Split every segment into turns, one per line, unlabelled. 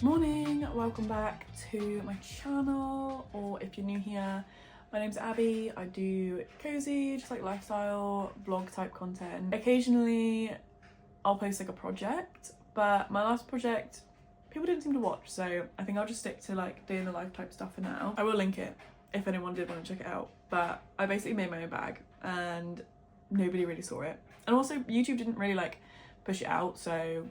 Morning, welcome back to my channel, or if you're new here, my name's Abby. I do cozy, just like lifestyle, vlog type content. Occasionally I'll post like a project, but my last project people didn't seem to watch, so I think I'll just stick to like day in the life type stuff for now. I will link it if anyone did want to check it out, but I basically made my own bag and nobody really saw it, and also YouTube didn't really like push it out, so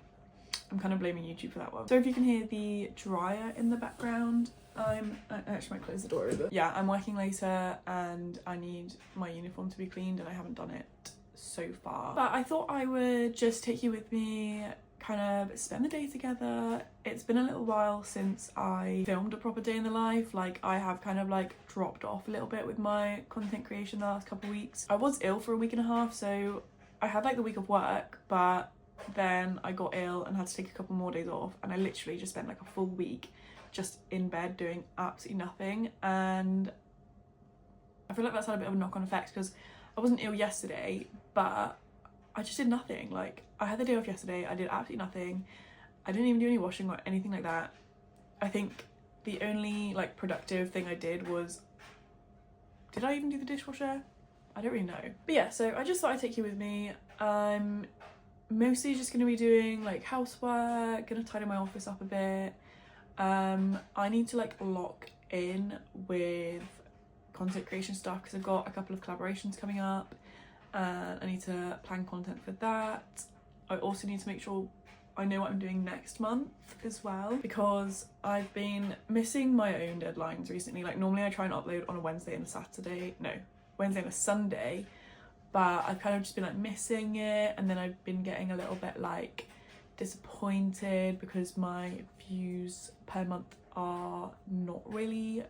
I'm kind of blaming YouTube for that one. So if you can hear the dryer in the background, I actually might close the door over. Yeah, I'm working later and I need my uniform to be cleaned and I haven't done it so far. But I thought I would just take you with me, kind of spend the day together. It's been a little while since I filmed a proper day in the life. Like, I have kind of like dropped off a little bit with my content creation the last couple of weeks. I was ill for a week and a half, so I had like the week of work, but then I got ill and had to take a couple more days off, and I literally just spent like a full week just in bed doing absolutely nothing. And I feel like that's had a bit of a knock-on effect because I wasn't ill yesterday, but I just did nothing. Like, I had the day off yesterday, I did absolutely nothing. I didn't even do any washing or anything like that. I think the only like productive thing I did was, did I even do the dishwasher? I don't really know. But yeah, so I just thought I'd take you with me. I'm mostly just going to be doing like housework, gonna tidy my office up a bit. I need to like lock in with content creation stuff because I've got a couple of collaborations coming up and I need to plan content for that. I also need to make sure I know what I'm doing next month as well, because I've been missing my own deadlines recently. Like, normally I try and upload on a Wednesday and a Saturday, no, Wednesday and a Sunday, but I've kind of just been like missing it, and then I've been getting a little bit like disappointed because my views per month are not really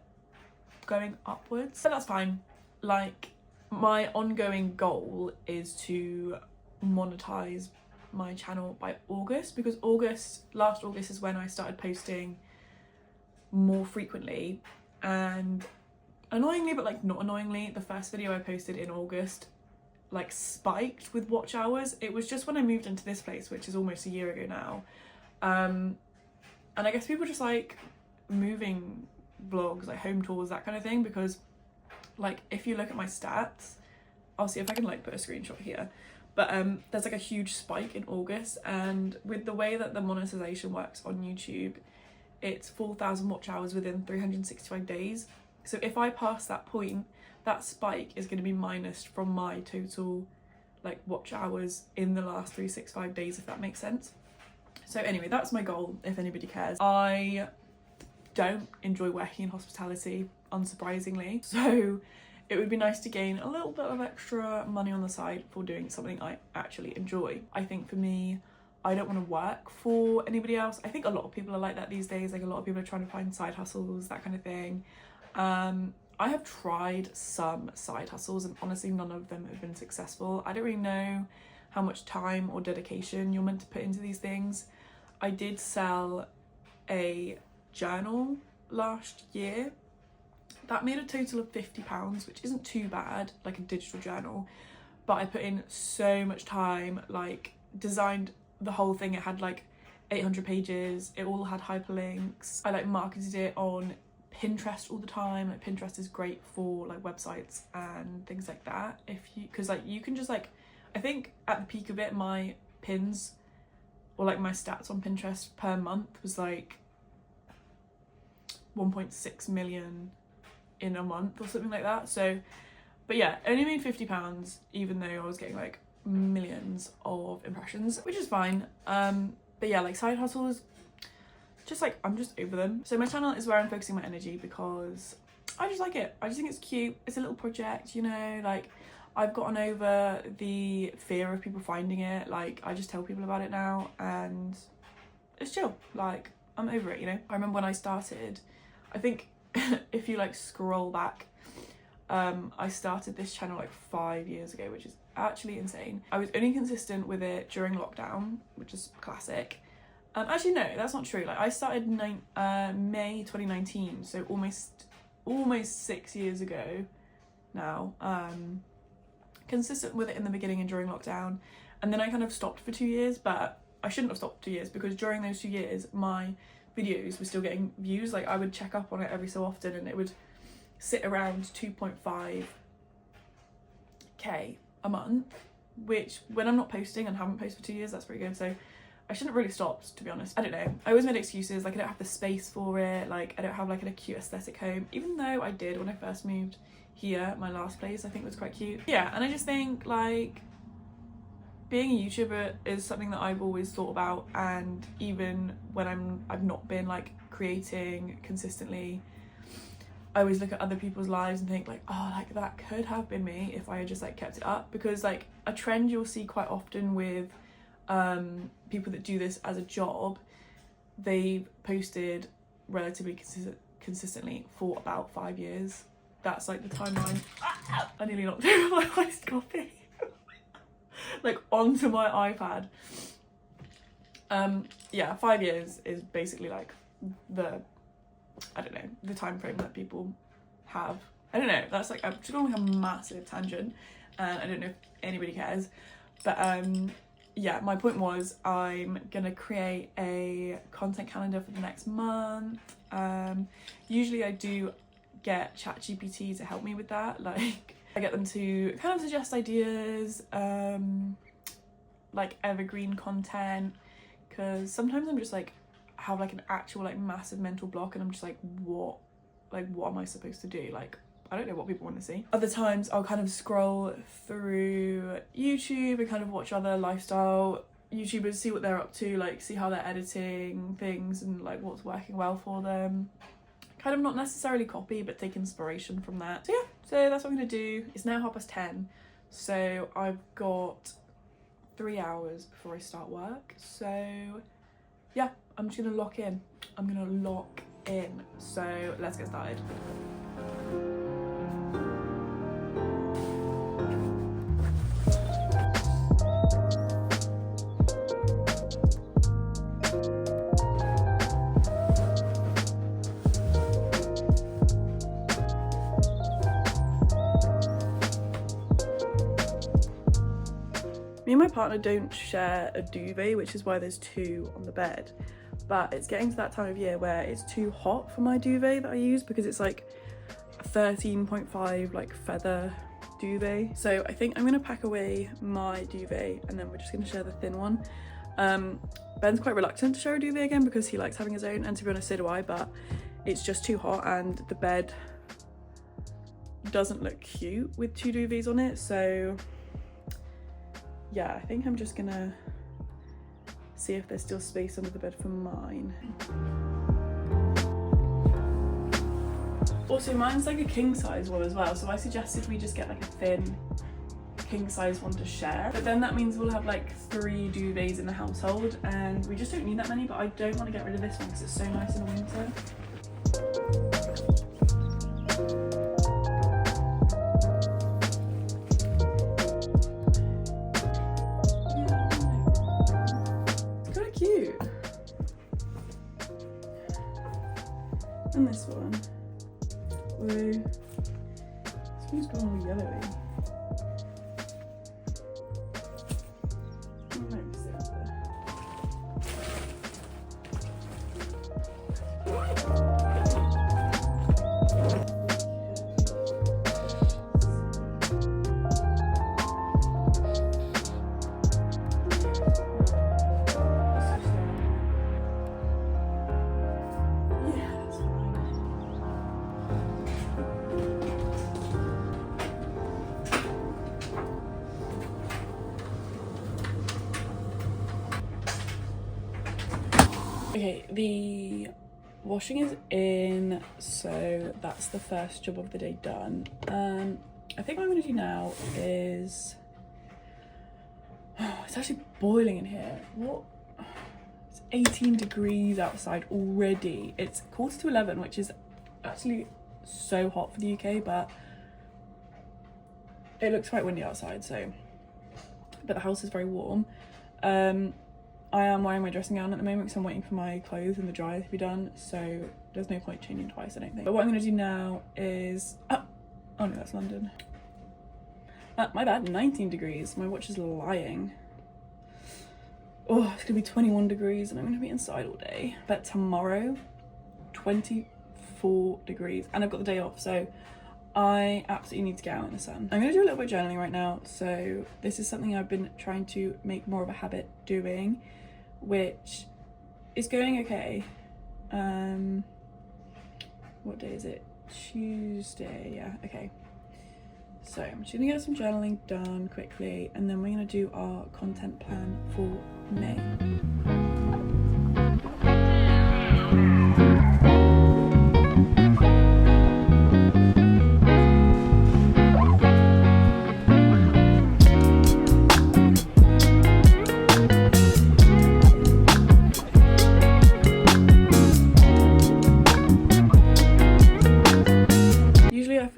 going upwards, but that's fine. Like, my ongoing goal is to monetize my channel by August, because last August is when I started posting more frequently, and annoyingly, but like not annoyingly, the first video I posted in August like spiked with watch hours. It was just when I moved into this place, which is almost a year ago now, and I guess people just like moving vlogs, like home tours, that kind of thing, because like if you look at my stats, I'll see if I can like put a screenshot here, but there's like a huge spike in August, and with the way that the monetization works on YouTube, it's 4,000 watch hours within 365 days. So if I pass that point, that spike is going to be minused from my total like watch hours in the last 365 days, if that makes sense. So anyway, that's my goal, if anybody cares. I don't enjoy working in hospitality, unsurprisingly, so it would be nice to gain a little bit of extra money on the side for doing something I actually enjoy. I think for me, I don't want to work for anybody else. I think a lot of people are like that these days. Like, a lot of people are trying to find side hustles, that kind of thing. I have tried some side hustles and honestly none of them have been successful. I don't really know how much time or dedication you're meant to put into these things. I did sell a journal last year that made a total of £50, which isn't too bad, like a digital journal, but I put in so much time, like designed the whole thing. It had like 800 pages, it all had hyperlinks. I like marketed it on Pinterest all the time. Like, Pinterest is great for like websites and things like that, because like you can just like, I think at the peak of it, my pins or like my stats on Pinterest per month was like 1.6 million in a month or something like that. So, but yeah, only made £50, even though I was getting like millions of impressions, which is fine. But yeah, like side hustles, just like, I'm just over them. So my channel is where I'm focusing my energy because I just like it. I just think it's cute. It's a little project, you know, like I've gotten over the fear of people finding it. Like, I just tell people about it now and it's chill. Like, I'm over it, you know. I remember when I started, I think if you like scroll back, I started this channel like 5 years ago, which is actually insane. I was only consistent with it during lockdown, which is classic. Actually no, that's not true. Like, I started May 2019, so almost 6 years ago now. Consistent with it in the beginning and during lockdown, and then I kind of stopped for 2 years, but I shouldn't have stopped 2 years because during those 2 years my videos were still getting views. Like I would check up on it every so often and it would sit around 2.5k a month, which when I'm not posting and haven't posted for 2 years, that's pretty good. So I shouldn't really stop, to be honest. I don't know, I always made excuses, like I don't have the space for it, like I don't have like a cute aesthetic home, even though I did when I first moved here. My last place I think was quite cute. Yeah, and I just think like being a YouTuber is something that I've always thought about, and even when I've not been like creating consistently, I always look at other people's lives and think like, oh, like that could have been me if I had just like kept it up. Because like a trend you'll see quite often with people that do this as a job, they've posted relatively consistently for about 5 years. That's like the timeline. I nearly knocked over my iced coffee like onto my iPad. Yeah, 5 years is basically like the, I don't know, the time frame that people have. I don't know, that's like, I'm just going like a massive tangent and I don't know if anybody cares, but yeah, my point was I'm gonna create a content calendar for the next month. Usually I do get ChatGPT to help me with that. Like I get them to kind of suggest ideas, like evergreen content, because sometimes I'm just like have like an actual like massive mental block and I'm just like what am I supposed to do? Like I don't know what people want to see. Other times I'll kind of scroll through YouTube and kind of watch other lifestyle YouTubers, see what they're up to, like see how they're editing things and like what's working well for them. Kind of not necessarily copy, but take inspiration from that. So yeah, so that's what I'm gonna do. It's now 10:30, so I've got 3 hours before I start work. So yeah, I'm just gonna lock in. I'm gonna lock in. So let's get started. Me and my partner don't share a duvet, which is why there's 2 on the bed. But it's getting to that time of year where it's too hot for my duvet that I use, because it's like a 13.5 like feather duvet. So I think I'm gonna pack away my duvet and then we're just gonna share the thin one. Ben's quite reluctant to share a duvet again because he likes having his own, and to be honest so do I, but it's just too hot and the bed doesn't look cute with 2 duvets on it. So yeah, I think I'm just gonna see if there's still space under the bed for mine. Also, mine's like a king size one as well, so I suggested we just get like a thin king size one to share. But then that means we'll have like 3 duvets in the household, and we just don't need that many, but I don't want to get rid of this one because it's so nice in the winter. And this one, blue. This one's gone all yellowy. Okay, the washing is in, so that's the first job of the day done. I think what I'm gonna do now is, it's actually boiling in here. What? It's 18 degrees outside already. It's 11:15, which is actually so hot for the UK, but it looks quite windy outside, so, but the house is very warm. I am wearing my dressing gown at the moment because I'm waiting for my clothes in the dryer to be done, so there's no point changing twice, I don't think. But what I'm going to do now is, oh no, that's London. My bad, 19 degrees. My watch is lying. Oh, it's gonna be 21 degrees and I'm gonna be inside all day. But tomorrow, 24 degrees and I've got the day off, so I absolutely need to get out in the sun. I'm gonna do a little bit of journaling right now. So this is something I've been trying to make more of a habit doing, which is going okay. What day is it? Tuesday, yeah, okay. So I'm just gonna get some journaling done quickly and then we're gonna do our content plan for May.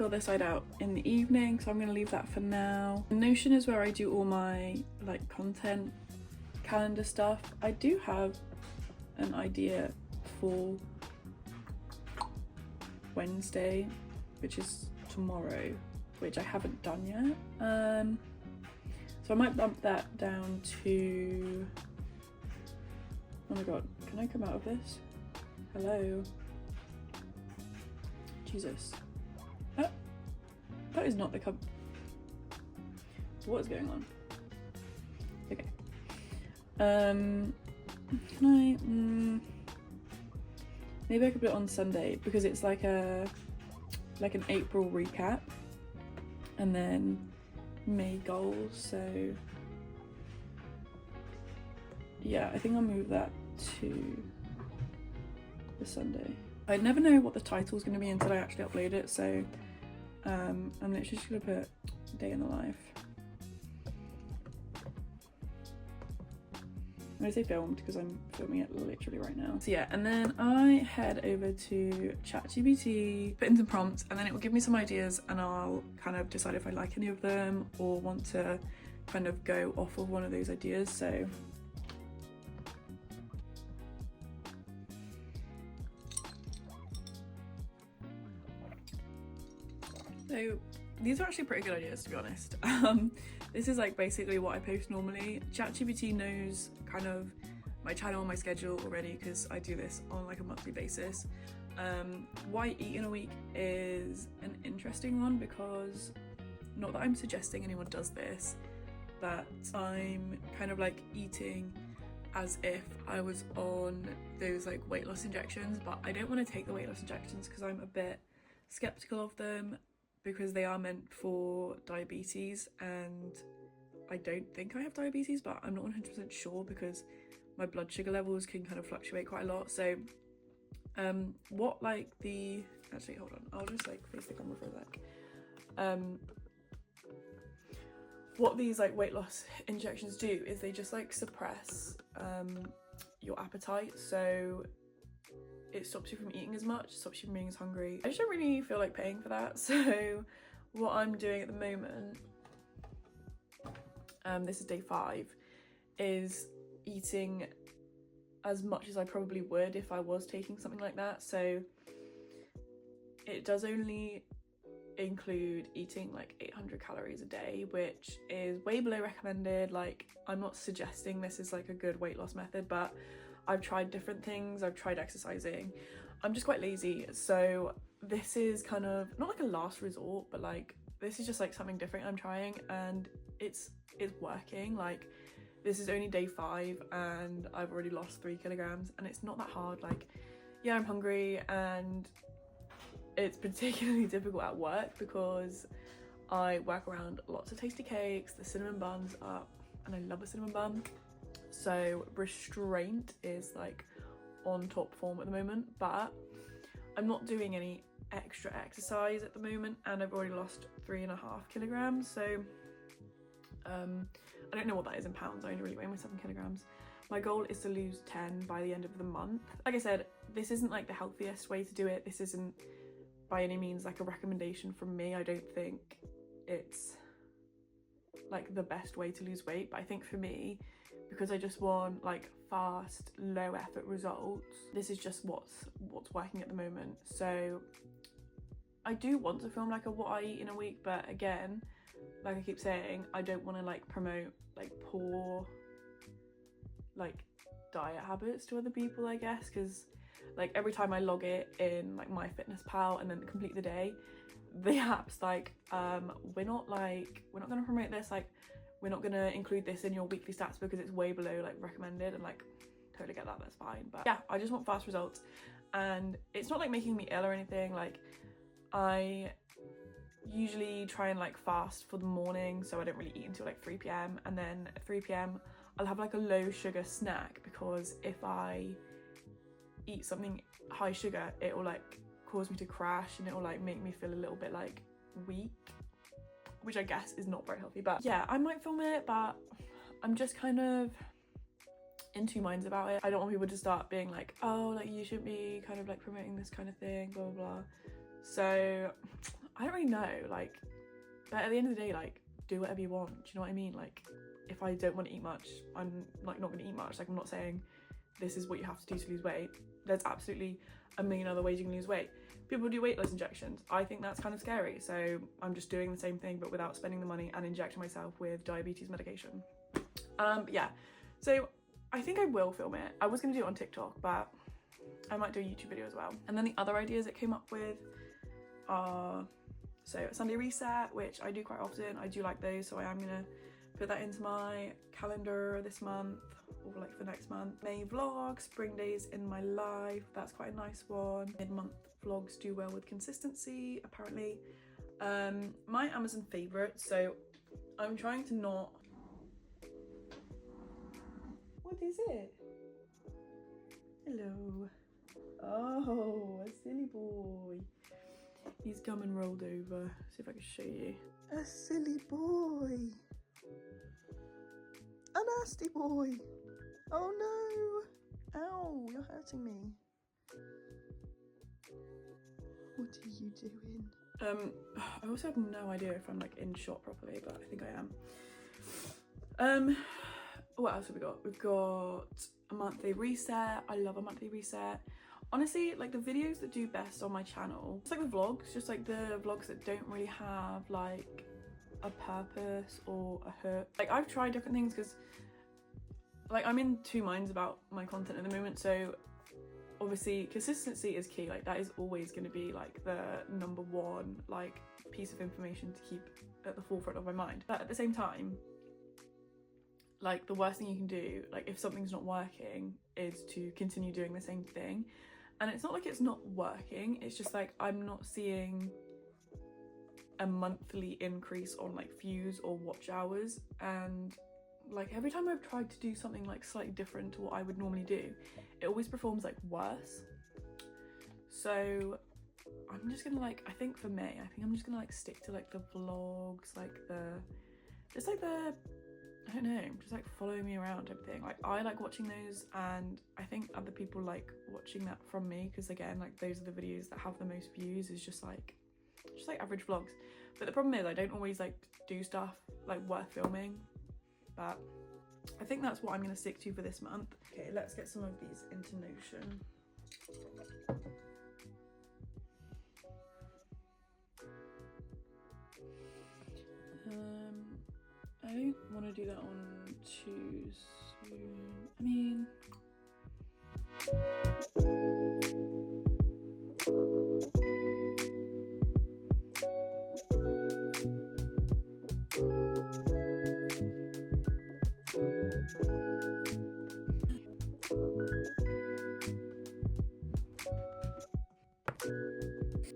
This side out in the evening, so I'm going to leave that for now. Notion is where I do all my like content calendar stuff. I do have an idea for Wednesday, which is tomorrow, which I haven't done yet. So I might bump that down to, oh my god, can I come out of this? Hello, Jesus. That is not the cup. What is going on? Okay. Can I? Maybe I could put it on Sunday because it's like an April recap, and then May goals. So yeah, I think I'll move that to the Sunday. I never know what the title is going to be until I actually upload it. So. I'm literally just gonna put day in the life. I'm gonna say filmed because I'm filming it literally right now. So yeah, and then I head over to ChatGPT, put in some prompts, and then it will give me some ideas and I'll kind of decide if I like any of them or want to kind of go off of one of those ideas. So these are actually pretty good ideas, to be honest. This is like basically what I post normally. ChatGPT knows kind of my channel and my schedule already because I do this on like a monthly basis. What I eat in a week is an interesting one because, not that I'm suggesting anyone does this, but I'm kind of like eating as if I was on those like weight loss injections, but I don't want to take the weight loss injections because I'm a bit skeptical of them, because they are meant for diabetes and I don't think I have diabetes, but I'm not 100% sure because my blood sugar levels can kind of fluctuate quite a lot. So what like the, actually hold on, I'll just like face the camera for a sec. What these like weight loss injections do is they just like suppress your appetite, so it stops you from eating as much, stops you from being as hungry. I just don't really feel like paying for that, so what I'm doing at the moment, this is day 5, is eating as much as I probably would if I was taking something like that. So it does only include eating like 800 calories a day, which is way below recommended. Like, I'm not suggesting this is like a good weight loss method, but I've tried different things. I've tried exercising. I'm just quite lazy, so this is kind of not like a last resort, but like this is just like something different I'm trying, and it's working. Like, this is only day 5 and I've already lost 3 kilograms and it's not that hard. Like, yeah, I'm hungry and it's particularly difficult at work because I work around lots of tasty cakes. The cinnamon buns are, and I love a cinnamon bun. So restraint is like on top form at the moment, but I'm not doing any extra exercise at the moment and I've already lost 3.5 kilograms. So I don't know what that is in pounds. I only really weigh my 7 kilograms. My goal is to lose 10 by the end of the month. Like I said, this isn't like the healthiest way to do it. This isn't by any means like a recommendation from me. I don't think it's like the best way to lose weight, but I think for me, because I just want like fast, low effort results, this is just what's working at the moment. So I do want to film like a what I eat in a week, but again, like I keep saying, I don't want to like promote like poor like diet habits to other people, I guess, because like every time I log it in like MyFitnessPal and then complete the day, the app's like we're not gonna promote this, like we're not gonna include this in your weekly stats because it's way below like recommended. And like totally get that, that's fine, but yeah, I just want fast results. And it's not like making me ill or anything. Like I usually try and like fast for the morning, so I don't really eat until like 3 p.m, and then at 3 p.m I'll have like a low sugar snack, because if I eat something high sugar it will like cause me to crash and it will like make me feel a little bit like weak, which I guess is not very healthy. But yeah, I might film it, but I'm just kind of in two minds about it. I don't want people to start being like, oh, like you shouldn't be kind of like promoting this kind of thing, blah blah blah. So I don't really know, like, but at the end of the day, like, do whatever you want, do you know what I mean? Like, if I don't want to eat much, I'm like not going to eat much. Like, I'm not saying this is what you have to do to lose weight. There's absolutely a million other ways you can lose weight. People do weight loss injections. I think that's kind of scary, so I'm just doing the same thing but without spending the money and injecting myself with diabetes medication. Yeah, so I think I will film it. I was going to do it on TikTok, but I might do a YouTube video as well. And then the other ideas it came up with are, so Sunday reset, which I do quite often. I do like those, so I am gonna put that into my calendar this month, or like for next month. May vlog, spring days in my life, that's quite a nice one. Mid-month vlogs do well with consistency, apparently. My Amazon favorites, so I'm trying to not, what is it? Hello. Oh, a silly boy. He's come and rolled over. See if I can show you. A silly boy. A nasty boy. Oh no. Ow, you're hurting me. What are you doing? I also have no idea if I'm like in shot properly, but I think I am. What else have we got? We've got a monthly reset. I love a monthly reset. Honestly, like the videos that do best on my channel, it's like the vlogs, just like the vlogs that don't really have like a purpose or a hook. Like I've tried different things because like I'm in two minds about my content at the moment, so obviously consistency is key. Like that is always going to be like the number one like piece of information to keep at the forefront of my mind. But at the same time, like the worst thing you can do, like if something's not working, is to continue doing the same thing. And it's not like it's not working, it's just like I'm not seeing a monthly increase on like views or watch hours. And like every time I've tried to do something like slightly different to what I would normally do, it always performs like worse. So I'm just gonna like, I think for me, I think I'm just gonna like stick to like the vlogs, like the, just like the, I don't know, just like following me around type thing. Like I like watching those, and I think other people like watching that from me, because again, like those are the videos that have the most views, is just like average vlogs. But the problem is I don't always like do stuff like worth filming, but I think that's what I'm going to stick to for this month. Okay, let's get some of these into Notion. I don't want to do that on too soon. I mean,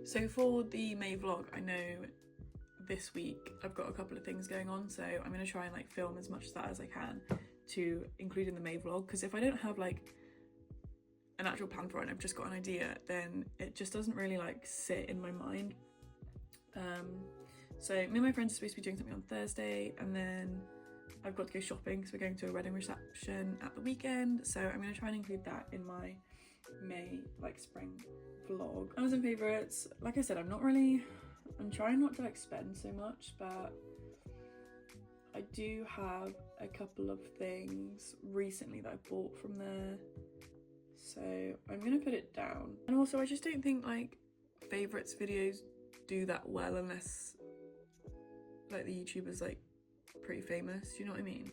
so for the May vlog, I know this week I've got a couple of things going on, so I'm going to try and like film as much of that as I can to include in the May vlog, because if I don't have like an actual plan for it and I've just got an idea, then it just doesn't really like sit in my mind. So me and my friends are supposed to be doing something on Thursday, and then I've got to go shopping because we're going to a wedding reception at the weekend, so I'm going to try and include that in my May like spring vlog. Amazon favorites, like I said, I'm trying not to like spend so much, but I do have a couple of things recently that I bought from there, so I'm gonna put it down. And also I just don't think like favorites videos do that well unless like the YouTuber's like pretty famous, do you know what I mean?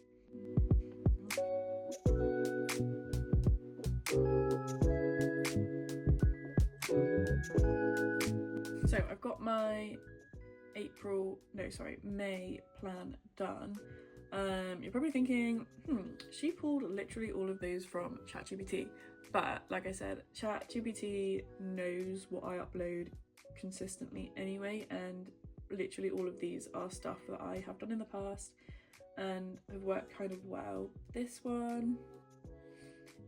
So I've got my May plan done. You're probably thinking, she pulled literally all of those from ChatGPT, but like I said, ChatGPT knows what I upload consistently anyway, and literally all of these are stuff that I have done in the past and have worked kind of well. This one,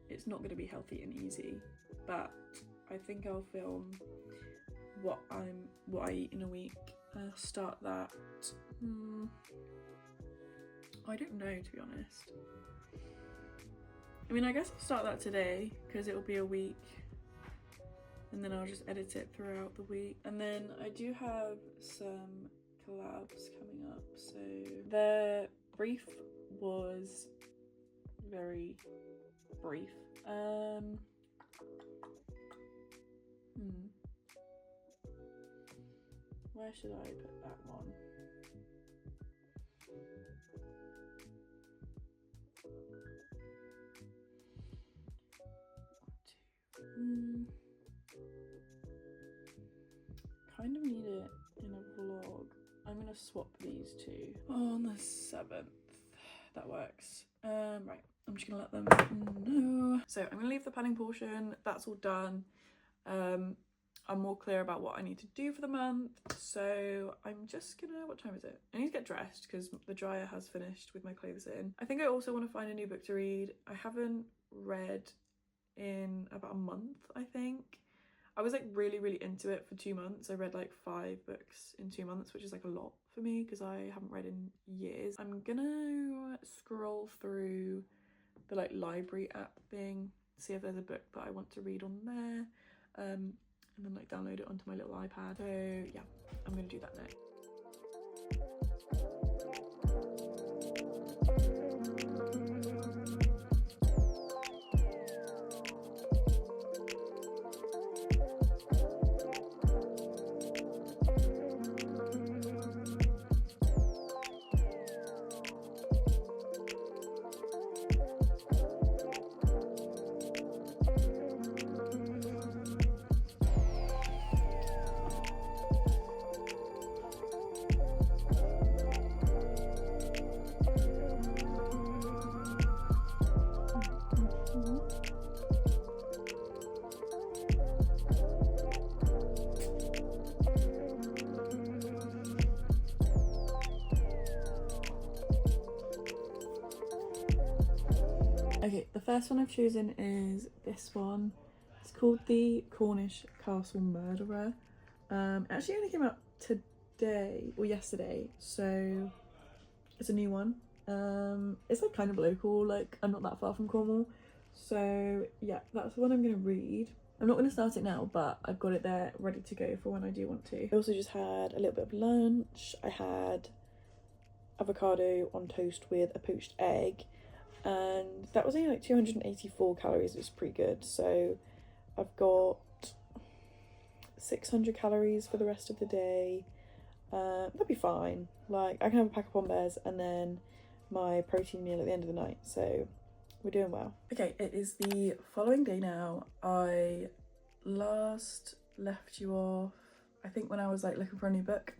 it's not going to be healthy and easy, but I think I'll film what I eat in a week. I'll start that. I don't know, to be honest. I mean, I guess I'll start that today because it'll be a week, and then I'll just edit it throughout the week. And then I do have some collabs coming up, so the brief was very brief. Where should I put that one? Kind of need it in a vlog. I'm gonna swap these two on the 7th. That works. Right, I'm just gonna let them know. So I'm gonna leave the planning portion. That's all done. I'm more clear about what I need to do for the month. So I'm just gonna, what time is it? I need to get dressed because the dryer has finished with my clothes in. I think I also want to find a new book to read. I haven't read in about a month, I think. I was like really into it for 2 months. I read like 5 books in 2 months, which is like a lot for me because I haven't read in years. I'm gonna scroll through the like library app thing, see if there's a book that I want to read on there, and then like download it onto my little iPad. So yeah, I'm gonna do that next. Okay, the first one I've chosen is this one. It's called The Cornish Castle Murderer. It actually only came out today or yesterday, so it's a new one. It's like kind of local, like I'm not that far from Cornwall, so yeah, that's the one I'm gonna read. I'm not gonna start it now, but I've got it there ready to go for when I do want to. I also just had a little bit of lunch. I had avocado on toast with a poached egg, and that was only like 284 calories. It was pretty good. So I've got 600 calories for the rest of the day. That'd be fine. Like I can have a pack of Bombers and then my protein meal at the end of the night, so we're doing well. Okay, it is the following day now. I last left you off, I think, when I was like looking for a new book.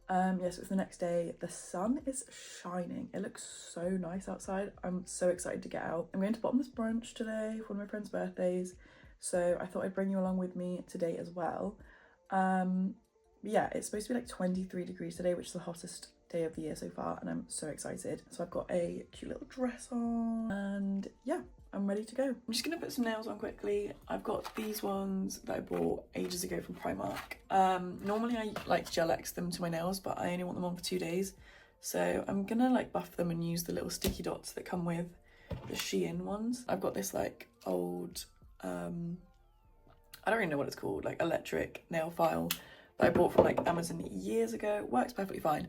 Yes, it's the next day. The sun is shining. It looks so nice outside. I'm so excited to get out. I'm going to Bottomless Brunch today for one of my friend's birthdays, so I thought I'd bring you along with me today as well. Yeah, it's supposed to be like 23 degrees today, which is the hottest day of the year so far, and I'm so excited. So I've got a cute little dress on, and yeah, I'm ready to go. I'm just gonna put some nails on quickly. I've got these ones that I bought ages ago from Primark. Normally I like gel X them to my nails, but I only want them on for 2 days, so I'm gonna like buff them and use the little sticky dots that come with the Shein ones. I've got this like old I don't really know what it's called, like electric nail file that I bought from like Amazon years ago. It works perfectly fine,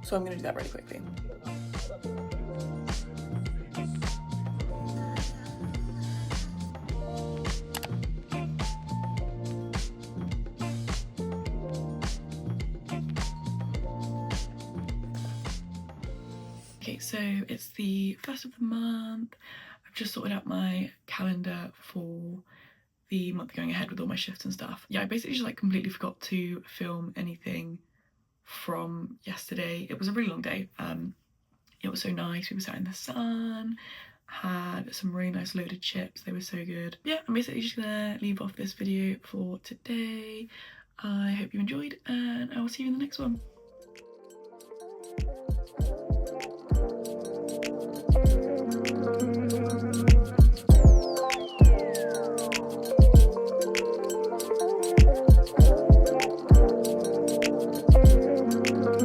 so I'm gonna do that really quickly. Okay, so it's the 1st of the month. I've just sorted out my calendar for the month going ahead with all my shifts and stuff. Yeah, I basically just like completely forgot to film anything from yesterday. It was a really long day. It was so nice. We were sat in the sun, had some really nice loaded chips. They were so good. Yeah, I'm basically just gonna leave off this video for today. I hope you enjoyed, and I will see you in the next one.